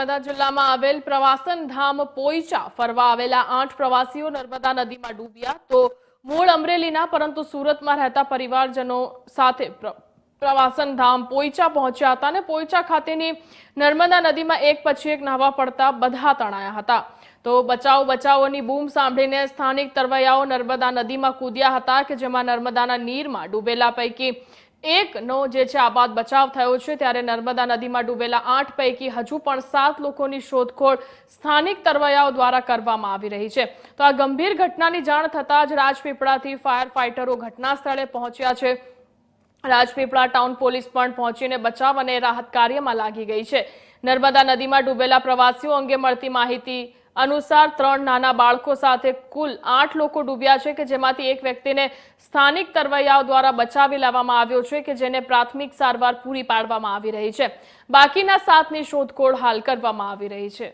નર્મદા જિલ્લામાં આવેલ પ્રવાસન ધામ પોઈચા ફરવા આવેલા 8 પ્રવાસીઓ નર્મદા નદીમાં ડૂબ્યા તો મૂળ અમરેલીના પરંતુ સુરતમાં રહેતા પરિવારજનો સાથે પ્રવાસન ધામ પોઈચા પહોંચ્યા હતા અને પોઈચા ખાતેની નર્મદા નદીમાં એક પછી એક નહાવા પડતા બધા તણાયા હતા તો બચાવોની બૂમ સાંભળીને સ્થાનિક તરવૈયાઓ નર્મદા નદીમાં કૂદ્યા હતા કે જેમાં નર્મદાના નીરમાં ડૂબેલા પૈકી એકનો જે છે આબાદ બચાવ થયો છે ત્યારે નર્મદા નદીમાં ડૂબેલા 8 પૈકી હજુ પણ 7 લોકોની શોધખોળ સ્થાનિક તરવૈયાઓ દ્વારા કરવામાં આવી રહી છે તો આ ગંભીર ઘટનાની જાણ થતાં જ રાજપીપળાથી ફાયર ફાઇટરો ઘટના સ્થળે પહોંચ્યા છે। રાજપીપળા ટાઉન પોલીસ પણ પહોંચીને બચાવ અને રાહત કાર્યમાં લાગી ગઈ છે। નર્મદા નદીમાં ડૂબેલા પ્રવાસીઓ અંગે મળતી માહિતી અનુસાર 3 નાના બાળકો સાથે કુલ 8 લોકો ડૂબ્યા છે કે જેમાંથી એક વ્યક્તિને સ્થાનિક તરવૈયાઓ દ્વારા બચાવી લેવામાં આવ્યો છે કે જેને પ્રાથમિક સારવાર પૂરી પાડવામાં આવી રહી છે। બાકીના 7ની શોધખોળ હાલ કરવામાં આવી રહી છે।